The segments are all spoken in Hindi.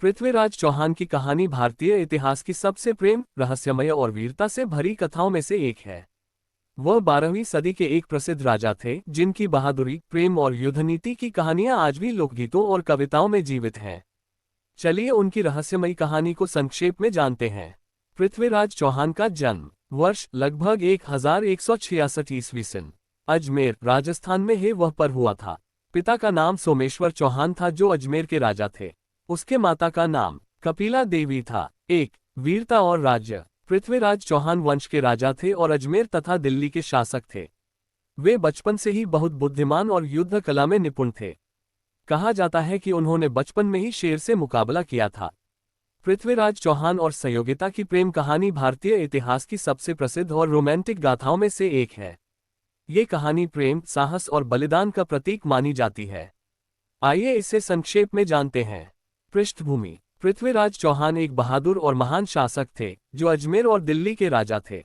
पृथ्वीराज चौहान की कहानी भारतीय इतिहास की सबसे प्रेम, रहस्यमय और वीरता से भरी कथाओं में से एक है। वह 12वीं सदी के एक प्रसिद्ध राजा थे, जिनकी बहादुरी, प्रेम और युद्ध नीति की कहानियां आज भी लोकगीतों और कविताओं में जीवित हैं। चलिए उनकी रहस्यमयी कहानी को संक्षेप में जानते हैं। पृथ्वीराज चौहान का जन्म वर्ष लगभग 1166 ईस्वी सन अजमेर, राजस्थान में है वह पर हुआ था। पिता का नाम सोमेश्वर चौहान था, जो अजमेर के राजा थे। उसके माता का नाम कपिला देवी था। एक वीरता और राज्य। पृथ्वीराज चौहान वंश के राजा थे और अजमेर तथा दिल्ली के शासक थे। वे बचपन से ही बहुत बुद्धिमान और युद्ध कला में निपुण थे। कहा जाता है कि उन्होंने बचपन में ही शेर से मुकाबला किया था। पृथ्वीराज चौहान और संयोगिता की प्रेम कहानी भारतीय इतिहास की सबसे प्रसिद्ध और रोमांटिक गाथाओं में से एक है। ये कहानी प्रेम, साहस और बलिदान का प्रतीक मानी जाती है। आइए इसे संक्षेप में जानते हैं। पृष्ठभूमि। पृथ्वीराज चौहान एक बहादुर और महान शासक थे, जो अजमेर और दिल्ली के राजा थे।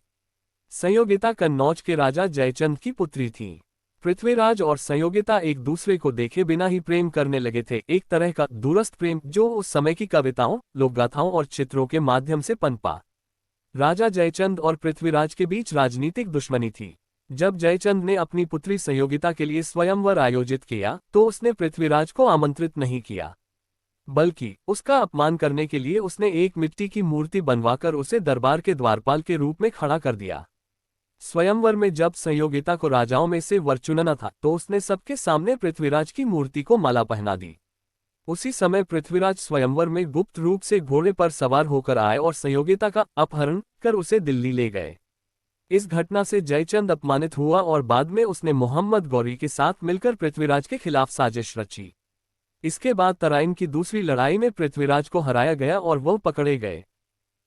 संयोगिता कन्नौज के राजा जयचंद की पुत्री थीं। पृथ्वीराज और संयोगिता एक दूसरे को देखे बिना ही प्रेम करने लगे थे, एक तरह का दूरस्थ प्रेम जो उस समय की कविताओं, लोकगाथाओं और चित्रों के माध्यम से पनपा। राजा जयचंद और पृथ्वीराज के बीच राजनीतिक दुश्मनी थी। जब जयचंद ने अपनी पुत्री संयोगिता के लिए स्वयंवर आयोजित किया, तो उसने पृथ्वीराज को आमंत्रित नहीं किया, बल्कि उसका अपमान करने के लिए उसने एक मिट्टी की मूर्ति बनवाकर उसे दरबार के द्वारपाल के रूप में खड़ा कर दिया। स्वयंवर में जब संयोगिता को राजाओं में से वर चुनना था, तो उसने सबके सामने पृथ्वीराज की मूर्ति को माला पहना दी। उसी समय पृथ्वीराज स्वयंवर में गुप्त रूप से घोड़े पर सवार होकर आए और संयोगिता का अपहरण कर उसे दिल्ली ले गए। इस घटना से जयचंद अपमानित हुआ और बाद में उसने मोहम्मद गौरी के साथ मिलकर पृथ्वीराज के खिलाफ साजिश रची। इसके बाद तराइन की दूसरी लड़ाई में पृथ्वीराज को हराया गया और वह पकड़े गए।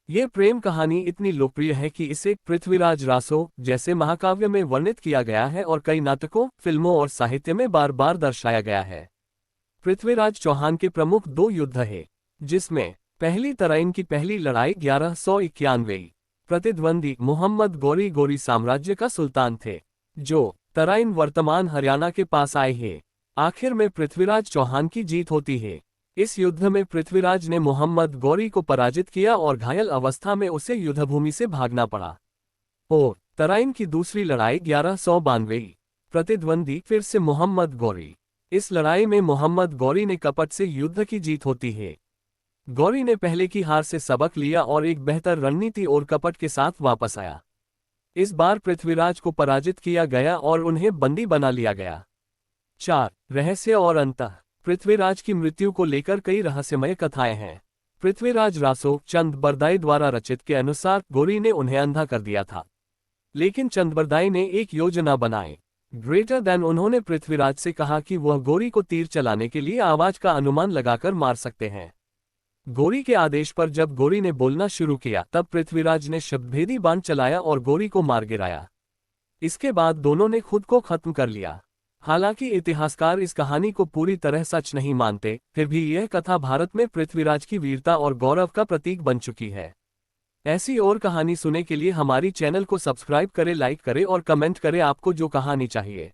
ये प्रेम कहानी इतनी लोकप्रिय है कि इसे पृथ्वीराज रासो जैसे महाकाव्य में वर्णित किया गया है और कई नाटकों, फिल्मों और साहित्य में बार बार दर्शाया गया है। पृथ्वीराज चौहान के प्रमुख दो युद्ध है, जिसमें पहली तराइन की पहली लड़ाई 1191। प्रतिद्वंदी मोहम्मद गौरी साम्राज्य का सुल्तान थे, जो तराइन वर्तमान हरियाणा के पास आए हैं। आखिर में पृथ्वीराज चौहान की जीत होती है। इस युद्ध में पृथ्वीराज ने मोहम्मद गौरी को पराजित किया और घायल अवस्था में उसे युद्धभूमि से भागना पड़ा। और तराइन की दूसरी लड़ाई 1192। प्रतिद्वंदी फिर से मोहम्मद गौरी। इस लड़ाई में मोहम्मद गौरी ने कपट से युद्ध की जीत होती है। गौरी ने पहले की हार से सबक लिया और एक बेहतर रणनीति और कपट के साथ वापस आया। इस बार पृथ्वीराज को पराजित किया गया और उन्हें बंदी बना लिया गया। 4 रहस्य और अंतः। पृथ्वीराज की मृत्यु को लेकर कई रहस्यमय कथाएं हैं। पृथ्वीराज रासो चंदबरदाई द्वारा रचित के अनुसार गौरी ने उन्हें अंधा कर दिया था, लेकिन चंदबरदाई ने एक योजना बनाई। ग्रेटर देन उन्होंने पृथ्वीराज से कहा कि वह गौरी को तीर चलाने के लिए आवाज का अनुमान लगाकर मार सकते हैं। गौरी के आदेश पर जब गौरी ने बोलना शुरू किया, तब पृथ्वीराज ने शब्दभेदी बाण चलाया और गौरी को मार गिराया। इसके बाद दोनों ने खुद को खत्म कर लिया। हालांकि इतिहासकार इस कहानी को पूरी तरह सच नहीं मानते, फिर भी यह कथा भारत में पृथ्वीराज की वीरता और गौरव का प्रतीक बन चुकी है। ऐसी और कहानी सुनने के लिए हमारी चैनल को सब्सक्राइब करें, लाइक करें और कमेंट करें आपको जो कहानी चाहिए।